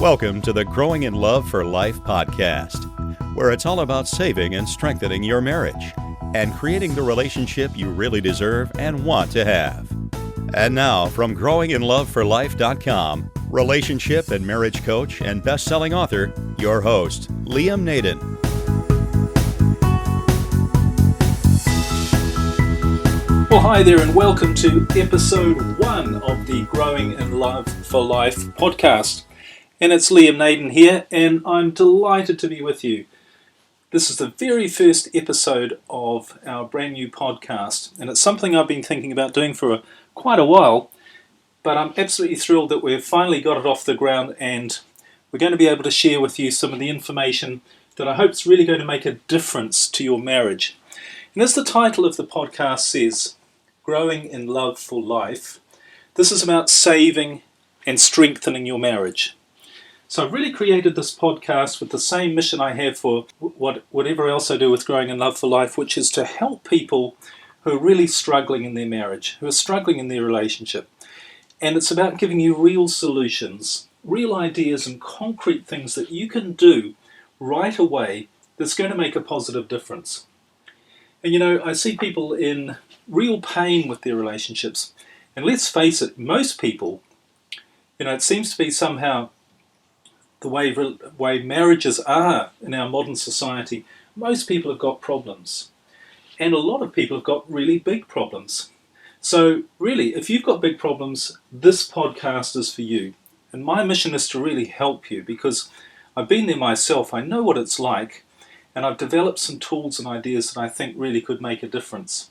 Welcome to the Growing in Love for Life podcast, where it's all about saving and strengthening your marriage and creating the relationship you really deserve and want to have. And now, from growinginloveforlife.com, relationship and marriage coach and best-selling author, your host, Liam Naden. Well, hi there, and welcome to episode 1 of the Growing in Love for Life podcast. And it's Liam Naden here, and I'm delighted to be with you. This is the very first episode of our brand new podcast, and it's something I've been thinking about doing for quite a while, but I'm absolutely thrilled that we've finally got it off the ground, and we're going to be able to share with you some of the information that I hope is really going to make a difference to your marriage. And as the title of the podcast says, Growing in Love for Life, this is about saving and strengthening your marriage. So I've really created this podcast with the same mission I have for whatever else I do with Growing in Love for Life, which is to help people who are really struggling in their marriage, who are struggling in their relationship. And it's about giving you real solutions, real ideas and concrete things that you can do right away that's going to make a positive difference. And you know, I see people in real pain with their relationships. And let's face it, most people, it seems to be somehow the way marriages are in our modern society, most people have got problems. And a lot of people have got really big problems. So really, if you've got big problems, this podcast is for you. And my mission is to really help you because I've been there myself. I know what it's like. And I've developed some tools and ideas that I think really could make a difference.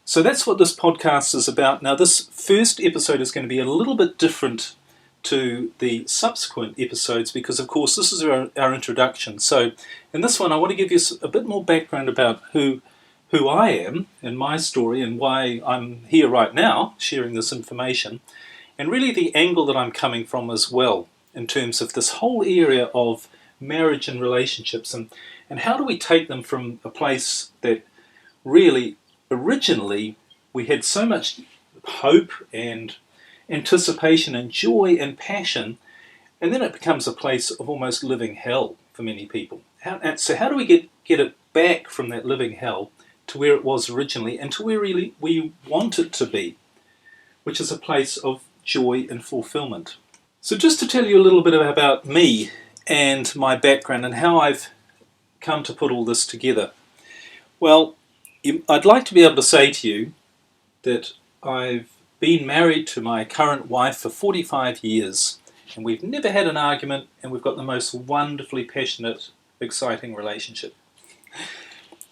So that's what this podcast is about. Now, this first episode is going to be a little bit different to the subsequent episodes because, of course, this is our introduction. So in this one, I want to give you a bit more background about who I am and my story and why I'm here right now sharing this information, and really the angle that I'm coming from as well in terms of this whole area of marriage and relationships and how do we take them from a place that really originally we had so much hope and anticipation and joy and passion, and then it becomes a place of almost living hell for many people. So how do we get it back from that living hell to where it was originally and to where really we want it to be, which is a place of joy and fulfillment? So just to tell you a little bit about me and my background and how I've come to put all this together. Well, I'd like to be able to say to you that I've been married to my current wife for 45 years, and we've never had an argument, and we've got the most wonderfully passionate, exciting relationship.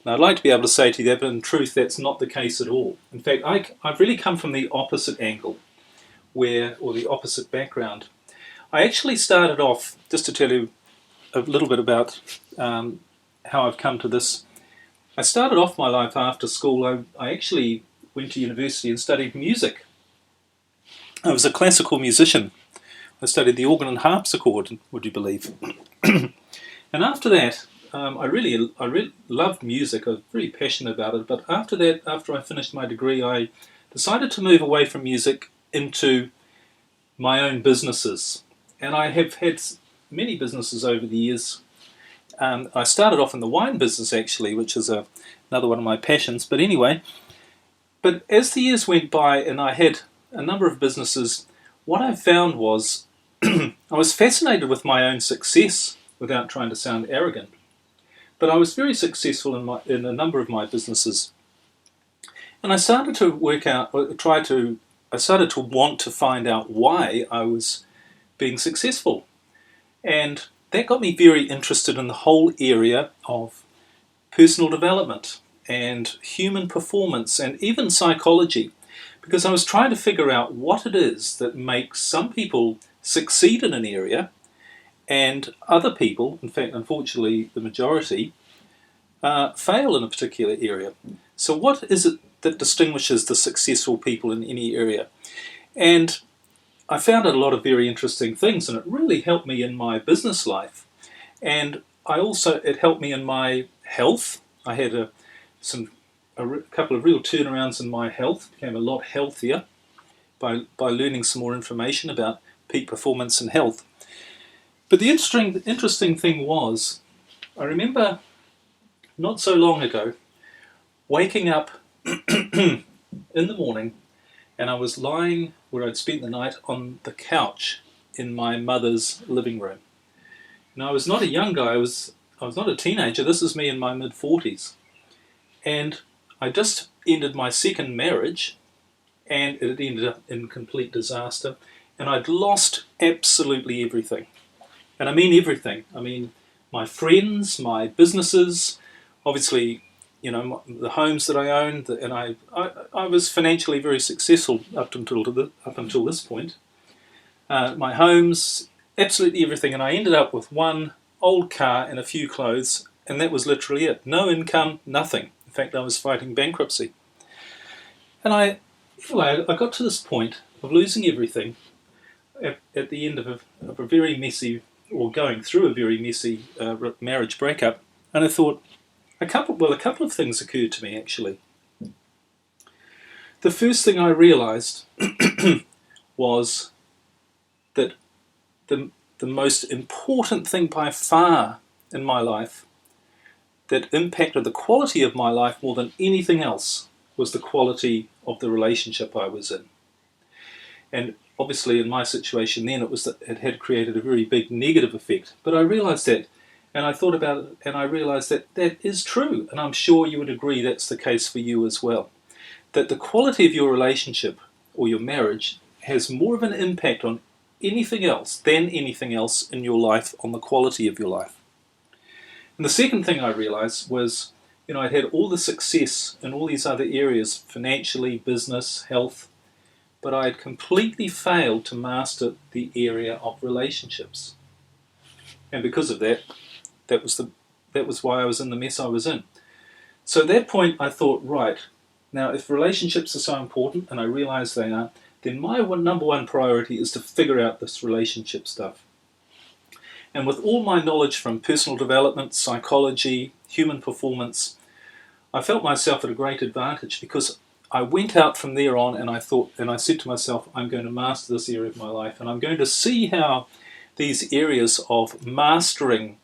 Now, I'd like to be able to say to you that, but in truth, that's not the case at all. In fact, I've really come from the opposite angle, or the opposite background. I actually started off, just to tell you a little bit about how I've come to this. I started off my life after school. I actually went to university and studied music. I was a classical musician. I studied the organ and harpsichord, would you believe? And after that, I really loved music. I was very passionate about it. But after that, after I finished my degree, I decided to move away from music into my own businesses. And I have had many businesses over the years. I started off in the wine business, actually, which is another one of my passions. But anyway, as the years went by and I had a number of businesses, what I found was I was fascinated with my own success without trying to sound arrogant. But I was very successful in a number of my businesses. And I started to I started to want to find out why I was being successful. And that got me very interested in the whole area of personal development and human performance and even psychology, because I was trying to figure out what it is that makes some people succeed in an area and other people, in fact, unfortunately, the majority, fail in a particular area. So what is it that distinguishes the successful people in any area? And I found out a lot of very interesting things, and it really helped me in my business life. And it helped me in my health. I had a couple of real turnarounds in my health, became a lot healthier by learning some more information about peak performance and health. But the interesting thing was, I remember not so long ago waking up in the morning, and I was lying where I'd spent the night on the couch in my mother's living room. Now, I was not a young guy, I was not a teenager, this is me in my mid-40s. And I just ended my second marriage, and it ended up in complete disaster, and I'd lost absolutely everything. And I mean everything. I mean my friends, my businesses, obviously, the homes that I owned, and I was financially very successful up until this point. My homes, absolutely everything, and I ended up with one old car and a few clothes, and that was literally it. No income, nothing. In fact, I was fighting bankruptcy. And I got to this point of losing everything at the end of a very messy, or going through a very messy marriage breakup, and I thought, a couple of things occurred to me actually. The first thing I realised was that the most important thing by far in my life that impacted the quality of my life more than anything else was the quality of the relationship I was in. And obviously in my situation then it had created a very big negative effect. But I realised that, and I thought about it, and I realised that that is true, and I'm sure you would agree that's the case for you as well. That the quality of your relationship or your marriage has more of an impact on anything else than anything else in your life, on the quality of your life. And the second thing I realised was, I'd had all the success in all these other areas, financially, business, health, but I had completely failed to master the area of relationships. And because of that, that was why I was in the mess I was in. So at that point I thought, right, now if relationships are so important, and I realise they are, then my number one priority is to figure out this relationship stuff. And with all my knowledge from personal development, psychology, human performance, I felt myself at a great advantage, because I went out from there on and I said to myself, I'm going to master this area of my life, and I'm going to see how these areas of mastering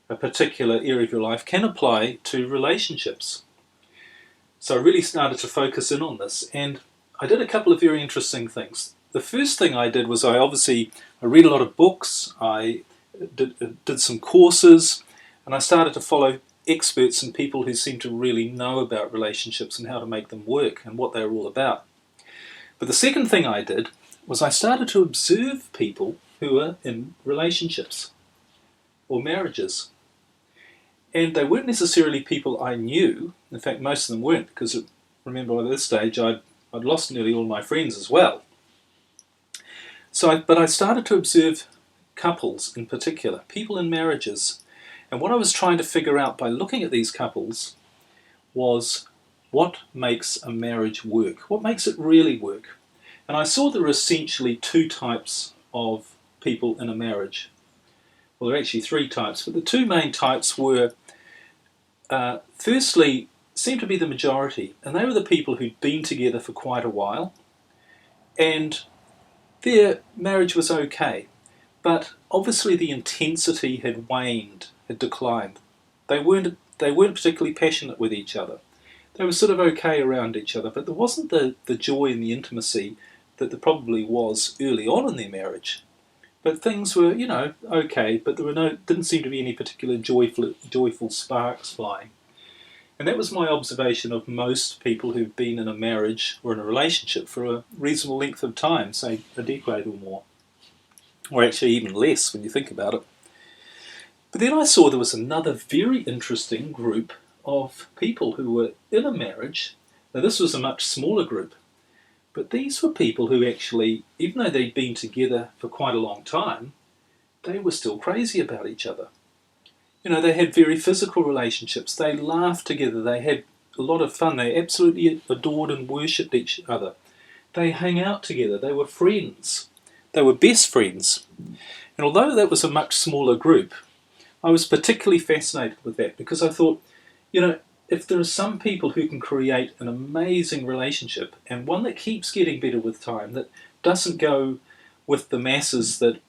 a particular area of your life can apply to relationships. So I really started to focus in on this, and I did a couple of very interesting things. The first thing I did was I read a lot of books, I did some courses, and I started to follow experts and people who seem to really know about relationships and how to make them work and what they're all about. But the second thing I did was I started to observe people who are in relationships or marriages. And they weren't necessarily people I knew. In fact, most of them weren't, because remember by this stage I'd lost nearly all my friends as well. But I started to observe couples in particular, people in marriages. And what I was trying to figure out by looking at these couples was what makes a marriage work? What makes it really work? And I saw there were essentially two types of people in a marriage. Well, there are actually three types, but the two main types were, firstly, seemed to be the majority, and they were the people who'd been together for quite a while, and their marriage was okay, but obviously the intensity had waned, had declined. They weren't particularly passionate with each other. They were sort of okay around each other, but there wasn't the joy and the intimacy that there probably was early on in their marriage. But things were, okay, but there didn't seem to be any particular joyful sparks flying. And that was my observation of most people who've been in a marriage or in a relationship for a reasonable length of time, say a decade or more. Or actually even less when you think about it. But then I saw there was another very interesting group of people who were in a marriage. Now this was a much smaller group, but these were people who actually, even though they'd been together for quite a long time, they were still crazy about each other. They had very physical relationships, they laughed together, they had a lot of fun, they absolutely adored and worshipped each other. They hung out together, they were friends, they were best friends. And although that was a much smaller group, I was particularly fascinated with that, because I thought, if there are some people who can create an amazing relationship, and one that keeps getting better with time, that doesn't go with the masses that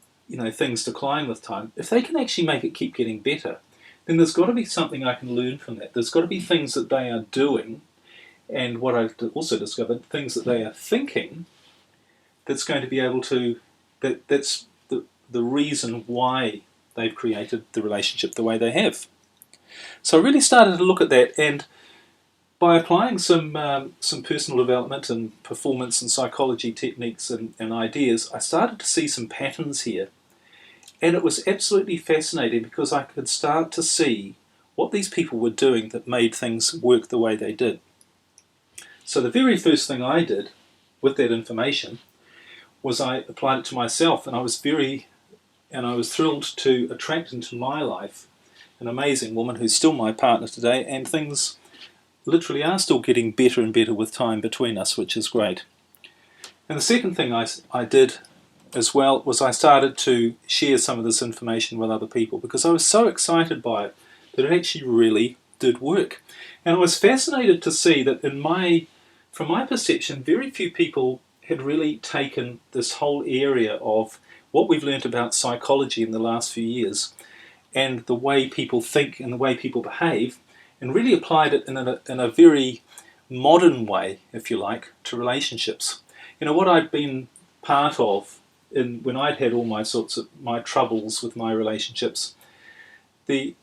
things decline with time, if they can actually make it keep getting better, then there's got to be something I can learn from that. There's got to be things that they are doing, and what I've also discovered, things that they are thinking, that's going to be able to, that's the reason why they've created the relationship the way they have. So I really started to look at that, and by applying some personal development and performance and psychology techniques and ideas, I started to see some patterns here. And it was absolutely fascinating because I could start to see what these people were doing that made things work the way they did. So the very first thing I did with that information was I applied it to myself, and I was thrilled to attract into my life an amazing woman who's still my partner today, and things literally are still getting better and better with time between us, which is great. And the second thing I did as well was I started to share some of this information with other people because I was so excited by it that it actually really did work. And I was fascinated to see that from my perception, very few people had really taken this whole area of what we've learnt about psychology in the last few years and the way people think and the way people behave, and really applied it in a very modern way, if you like, to relationships. What I'd been part of when I'd had all my troubles with my relationships, the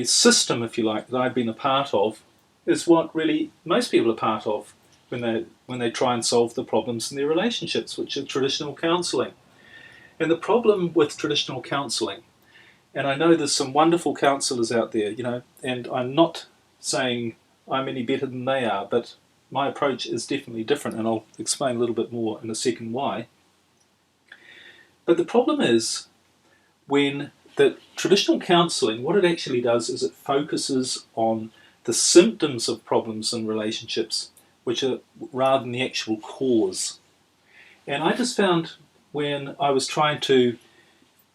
system, if you like, that I've been a part of is what really most people are part of when they try and solve the problems in their relationships, which is traditional counselling. And the problem with traditional counselling, and I know there's some wonderful counsellors out there, and I'm not saying I'm any better than they are, but my approach is definitely different, and I'll explain a little bit more in a second why. But the problem is when the traditional counselling, what it actually does is it focuses on the symptoms of problems in relationships, which are rather than the actual cause. And I just found when I was trying to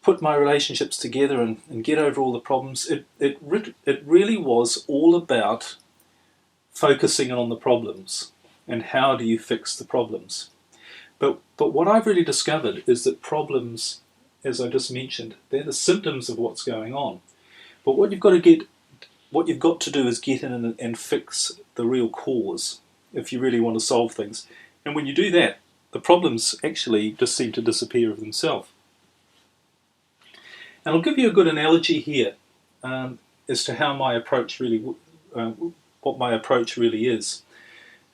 put my relationships together and get over all the problems, it really was all about focusing on the problems and how do you fix the problems. But what I've really discovered is that problems, as I just mentioned, they're the symptoms of what's going on. But what you've got to do is get in and fix the real cause if you really want to solve things. And when you do that, the problems actually just seem to disappear of themselves. And I'll give you a good analogy here as to how my approach really, what my approach really is.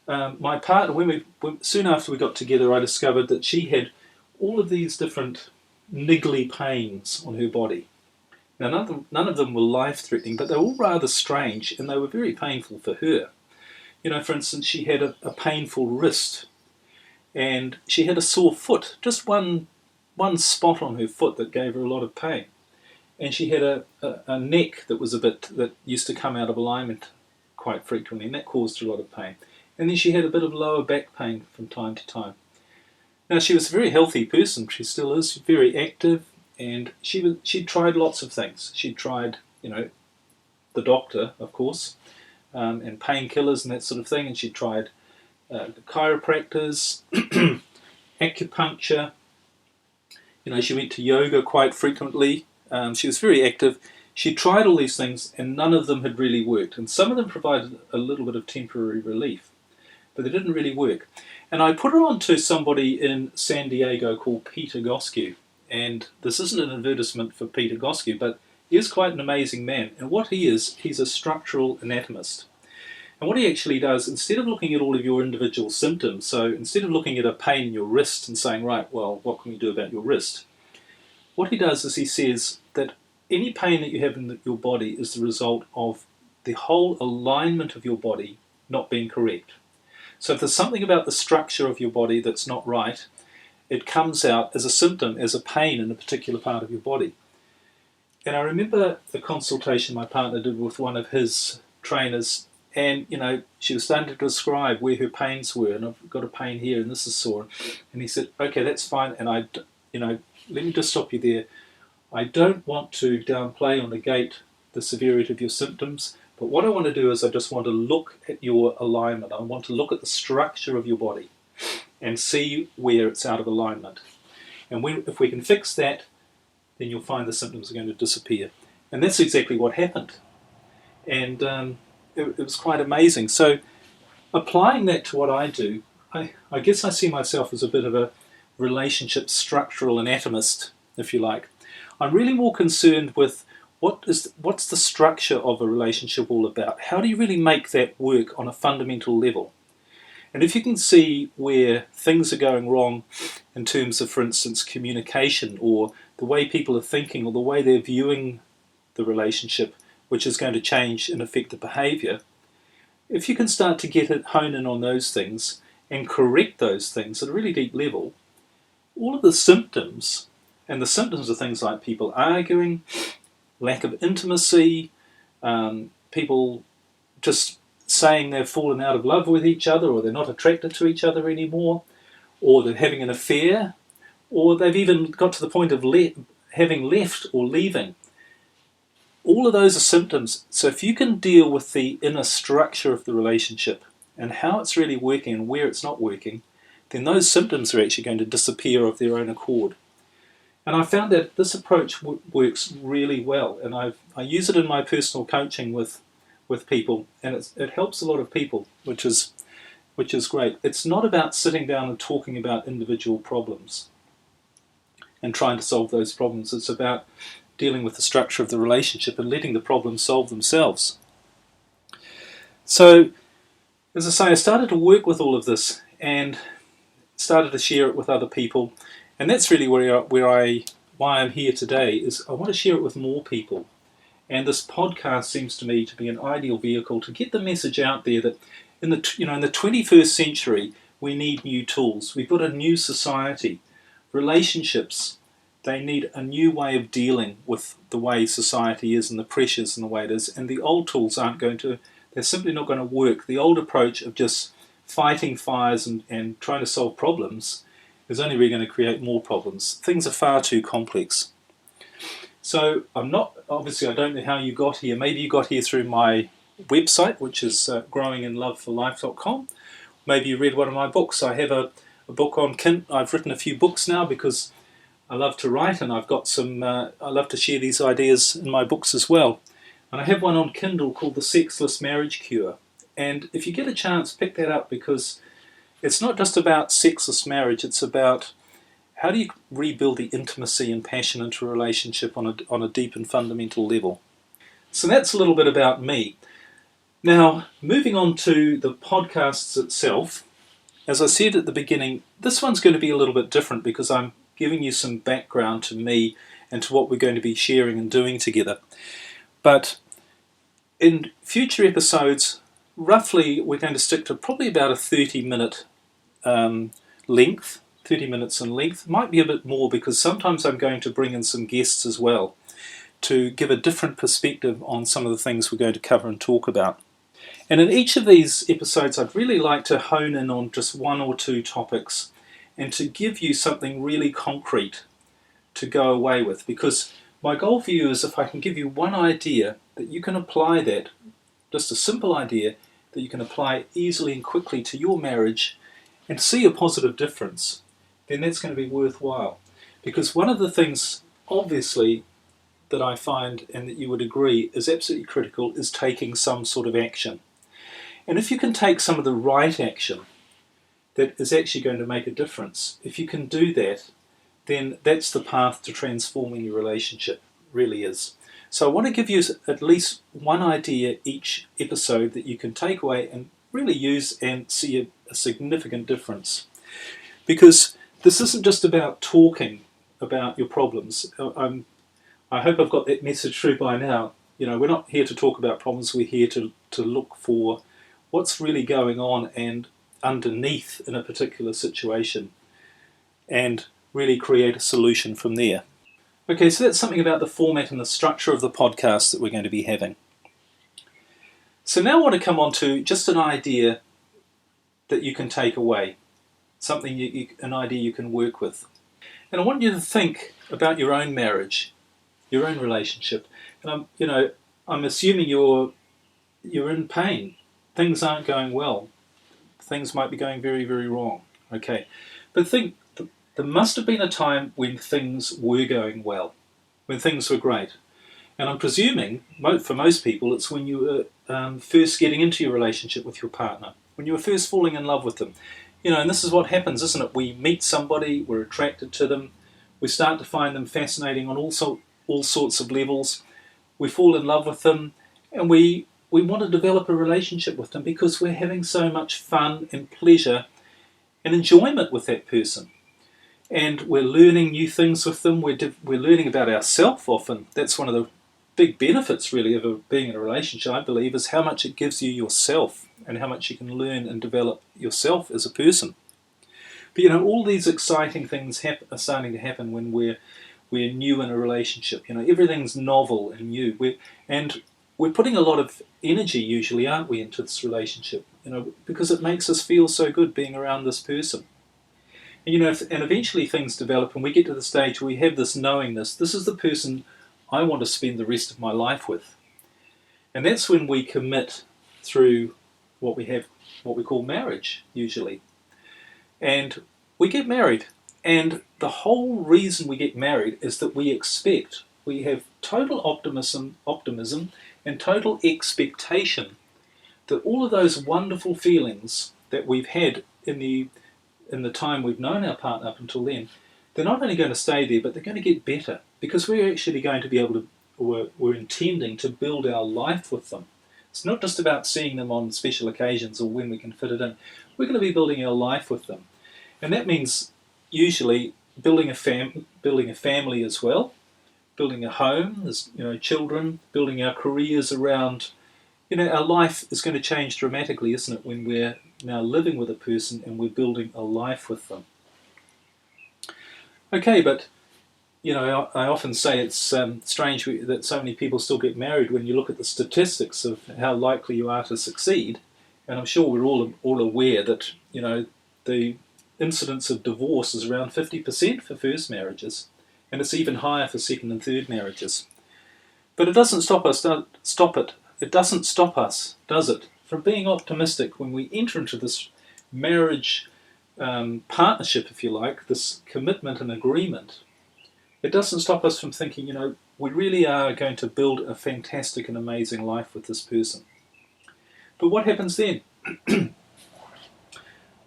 My partner, soon after we got together, I discovered that she had all of these different niggly pains on her body. Now, none of them were life-threatening, but they were all rather strange, and they were very painful for her. For instance, she had a painful wrist, and she had a sore foot, just one spot on her foot that gave her a lot of pain. And she had a neck that used to come out of alignment quite frequently, and that caused her a lot of pain. And then she had a bit of lower back pain from time to time. Now, she was a very healthy person. She still is, very active, and she'd tried lots of things. She'd tried, the doctor, of course, and painkillers and that sort of thing, and she'd tried chiropractors, acupuncture. She went to yoga quite frequently. She was very active. She tried all these things, and none of them had really worked. And some of them provided a little bit of temporary relief, but they didn't really work. And I put her on to somebody in San Diego called Peter Goskew. And this isn't an advertisement for Peter Goskew, but he is quite an amazing man. And what he is, he's a structural anatomist. And what he actually does, instead of looking at all of your individual symptoms, so instead of looking at a pain in your wrist and saying, right, well, what can we do about your wrist? What he does is he says that any pain that you have in your body is the result of the whole alignment of your body not being correct. So if there's something about the structure of your body that's not right, it comes out as a symptom, as a pain in a particular part of your body. And I remember the consultation my partner did with one of his trainers, and she was starting to describe where her pains were, and I've got a pain here and this is sore. And he said, okay, that's fine, and let me just stop you there. I don't want to downplay or negate the severity of your symptoms, but what I want to do is I just want to look at your alignment. I want to look at the structure of your body and see where it's out of alignment. And if we can fix that, then you'll find the symptoms are going to disappear. And that's exactly what happened. And it was quite amazing. So applying that to what I do, I guess I see myself as a bit of a relationship structural anatomist, if you like. I'm really more concerned with what's the structure of a relationship all about? How do you really make that work on a fundamental level? And if you can see where things are going wrong in terms of, for instance, communication, or the way people are thinking, or the way they're viewing the relationship, which is going to change and affect the behaviour, if you can start to hone in on those things and correct those things at a really deep level, all of the symptoms, and the symptoms are things like people arguing, lack of intimacy, people just saying they've fallen out of love with each other, or they're not attracted to each other anymore, or they're having an affair, or they've even got to the point of having left or leaving. All of those are symptoms. So if you can deal with the inner structure of the relationship and how it's really working and where it's not working, then those symptoms are actually going to disappear of their own accord. And I found that this approach works really well, and I use it in my personal coaching with people, and it helps a lot of people, which is great. It's not about sitting down and talking about individual problems and trying to solve those problems. It's about dealing with the structure of the relationship and letting the problems solve themselves. So, as I say, I started to work with all of this and started to share it with other people. And that's really why I'm here today, is I want to share it with more people. And this podcast seems to me to be an ideal vehicle to get the message out there that in the 21st century we need new tools. We've got a new society. Relationships, they need a new way of dealing with the way society is and the pressures and the way it is. And the old tools they're simply not going to work. The old approach of just fighting fires and trying to solve problems is only really going to create more problems. Things are far too complex. So I don't know how you got here. Maybe you got here through my website, which is growinginloveforlife.com. Maybe you read one of my books. I have a book on Kindle. I've written a few books now because I love to write, and I've got I love to share these ideas in my books as well. And I have one on Kindle called The Sexless Marriage Cure. And if you get a chance, pick that up, because it's not just about sexless marriage. It's about how do you rebuild the intimacy and passion into a relationship on a deep and fundamental level. So that's a little bit about me. Now, moving on to the podcasts itself, as I said at the beginning, this one's going to be a little bit different because I'm giving you some background to me and to what we're going to be sharing and doing together. But in future episodes, roughly we're going to stick to probably about a 30-minute length, 30 minutes in length. Might be a bit more because sometimes I'm going to bring in some guests as well to give a different perspective on some of the things we're going to cover and talk about. And in each of these episodes, I'd really like to hone in on just one or two topics and to give you something really concrete to go away with, because my goal for you is if I can give you one idea that you can apply that, just a simple idea that you can apply easily and quickly to your marriage and see a positive difference, then that's going to be worthwhile. Because one of the things, obviously, that I find, and that you would agree, is absolutely critical, is taking some sort of action. And if you can take some of the right action that is actually going to make a difference, if you can do that, then that's the path to transforming your relationship, really is. So I want to give you at least one idea each episode that you can take away and really use and see a significant difference. Because this isn't just about talking about your problems. I hope I've got that message through by now. We're not here to talk about problems. We're here to look for what's really going on and underneath in a particular situation and really create a solution from there. Okay, so that's something about the format and the structure of the podcast that we're going to be having. So now I want to come on to just an idea that you can take away, something an idea you can work with. And I want you to think about your own marriage, your own relationship. And I'm assuming you're in pain. Things aren't going well. Things might be going very, very wrong. Okay, but think there must have been a time when things were going well. when things were great. And I'm presuming, for most people, it's when you were first getting into your relationship with your partner, when you were first falling in love with them. And this is what happens, isn't it? We meet somebody, we're attracted to them, we start to find them fascinating on all sorts of levels. We fall in love with them, and we want to develop a relationship with them because we're having so much fun and pleasure and enjoyment with that person. And we're learning new things with them. We're learning about ourselves often. That's one of the big benefits, really, of being in a relationship, I believe, is how much it gives you yourself and how much you can learn and develop yourself as a person. But, all these exciting things are starting to happen when we're new in a relationship. Everything's novel and new. We're putting a lot of energy, usually, aren't we, into this relationship? Because it makes us feel so good being around this person. And eventually things develop, and we get to the stage where we have this knowingness. This is the person I want to spend the rest of my life with. And that's when we commit through what we call marriage, usually. And we get married. And the whole reason we get married is that we have total optimism and total expectation that all of those wonderful feelings that we've had in the time we've known our partner up until then, they're not only going to stay there, but they're going to get better, because we're actually going to be able to, we're intending to build our life with them. It's not just about seeing them on special occasions or when we can fit it in. We're going to be building our life with them. And that means usually building a family as well, building a home, as children, building our careers around. Our life is going to change dramatically, isn't it, when we're now living with a person and we're building a life with them. Okay, but I often say it's strange that so many people still get married when you look at the statistics of how likely you are to succeed. And I'm sure we're all aware that the incidence of divorce is around 50% for first marriages, and it's even higher for second and third marriages. But it doesn't stop us. It doesn't stop us, does it, from being optimistic when we enter into this marriage partnership, if you like, this commitment and agreement. It doesn't stop us from thinking, we really are going to build a fantastic and amazing life with this person. But what happens then?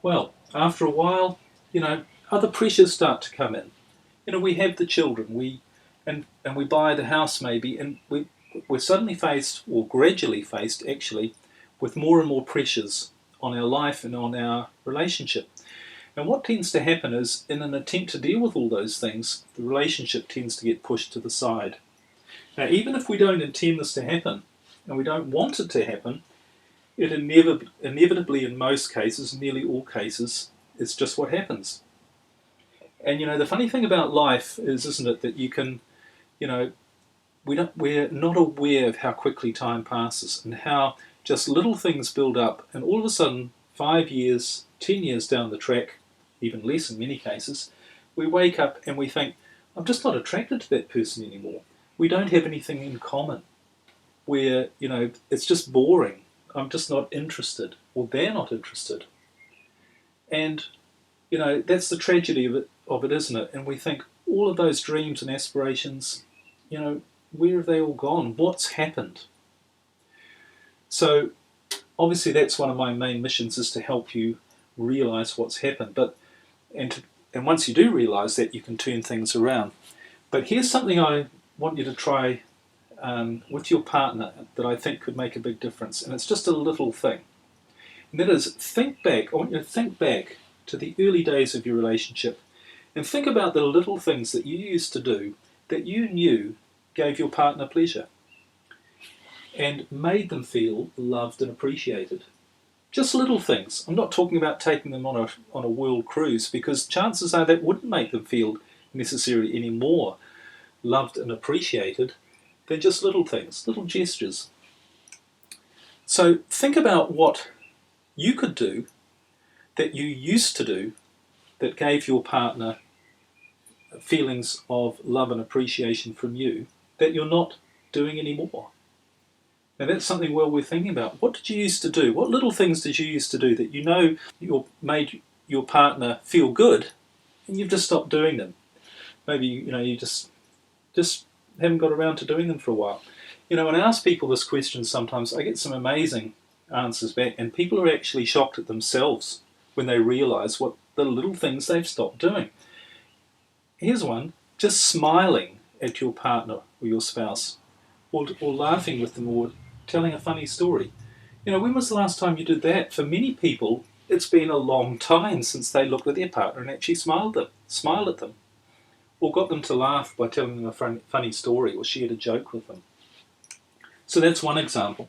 Well, after a while, other pressures start to come in. We have the children, and we buy the house maybe, and we're suddenly faced, or gradually faced actually, with more and more pressures on our life and on our relationship. And what tends to happen is, in an attempt to deal with all those things, the relationship tends to get pushed to the side. Now, even if we don't intend this to happen, and we don't want it to happen, it inevitably, in most cases, nearly all cases, is just what happens. And the funny thing about life is, isn't it, that you can, we're not aware of how quickly time passes and how just little things build up, and all of a sudden, 5 years, 10 years down the track, even less in many cases, we wake up and we think, I'm just not attracted to that person anymore. We don't have anything in common. It's just boring. I'm just not interested, or they're not interested. And, that's the tragedy of it, isn't it? And we think all of those dreams and aspirations, where have they all gone? What's happened? So, obviously that's one of my main missions, is to help you realise what's happened. And once you do realise that, you can turn things around. But here's something I want you to try with your partner that I think could make a big difference. And it's just a little thing. And that is, I want you to think back to the early days of your relationship and think about the little things that you used to do that you knew gave your partner pleasure and made them feel loved and appreciated. Just little things. I'm not talking about taking them on a world cruise, because chances are that wouldn't make them feel necessarily any more loved and appreciated than just little things, little gestures. So think about what you could do that you used to do that gave your partner feelings of love and appreciation from you that you're not doing anymore. Now that's something well worth thinking about. What did you used to do? What little things did you used to do that made your partner feel good, and you've just stopped doing them? Maybe you just haven't got around to doing them for a while. When I ask people this question sometimes, I get some amazing answers back, and people are actually shocked at themselves when they realise what the little things they've stopped doing. Here's one: just smiling at your partner or your spouse, or laughing with them, or telling a funny story. When was the last time you did that? For many people, it's been a long time since they looked at their partner and actually smiled at them, or got them to laugh by telling them a funny story, or shared a joke with them. So that's one example.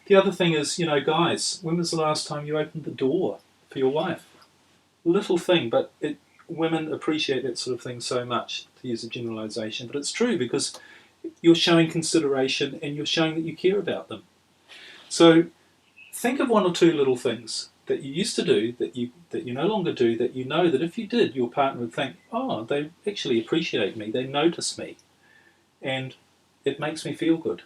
The other thing is, guys, when was the last time you opened the door for your wife? Little thing, but women appreciate that sort of thing so much, to use a generalisation. But it's true, because you're showing consideration and you're showing that you care about them. So think of one or two little things that you used to do that you no longer do, that you know that if you did, your partner would think, oh, they actually appreciate me, they notice me, and it makes me feel good.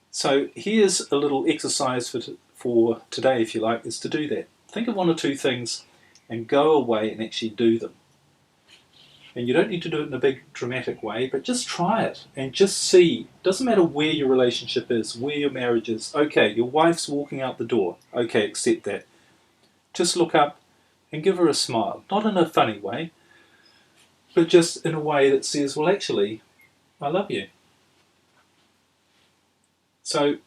So here's a little exercise for today, if you like, is to do that. Think of one or two things and go away and actually do them. And you don't need to do it in a big dramatic way, but just try it and just see. Doesn't matter where your relationship is, where your marriage is. Okay, your wife's walking out the door. Okay, accept that. Just look up and give her a smile. Not in a funny way, but just in a way that says, well, actually, I love you. So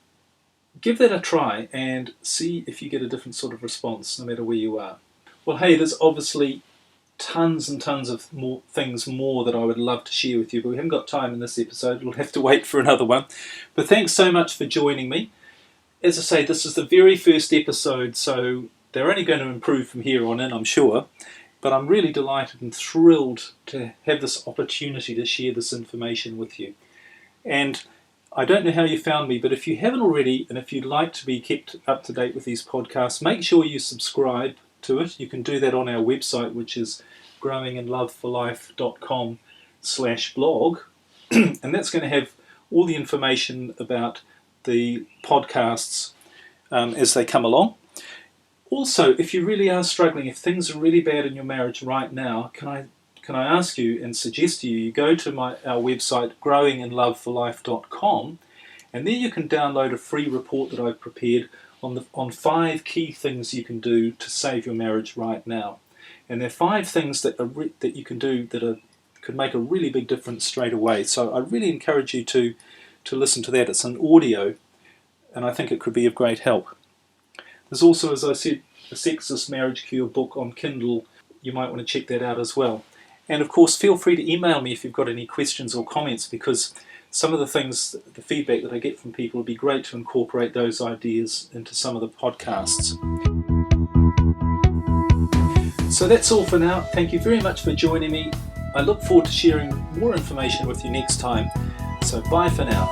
give that a try and see if you get a different sort of response, no matter where you are. Well, hey, there's obviously tons and tons of more things that I would love to share with you, but we haven't got time in this episode. We'll have to wait for another one. But thanks so much for joining me. As I say, this is the very first episode, so they're only going to improve from here on in, I'm sure. But I'm really delighted and thrilled to have this opportunity to share this information with you. And I don't know how you found me, but if you haven't already, and if you'd like to be kept up to date with these podcasts, make sure you subscribe to it. You can do that on our website, which is growinginloveforlife.com/blog. And that's going to have all the information about the podcasts as they come along. Also, if you really are struggling, if things are really bad in your marriage right now, can I ask you and suggest to you go to our website, growinginloveforlife.com, and there you can download a free report that I've prepared on 5 key things you can do to save your marriage right now. And there are 5 things that you can do that could make a really big difference straight away. So I really encourage you to listen to that. It's an audio, and I think it could be of great help. There's also, as I said, a Sexless Marriage Cure book on Kindle. You might want to check that out as well. And of course, feel free to email me if you've got any questions or comments, because some of the things, the feedback that I get from people, would be great to incorporate those ideas into some of the podcasts. So that's all for now. Thank you very much for joining me. I look forward to sharing more information with you next time. So bye for now.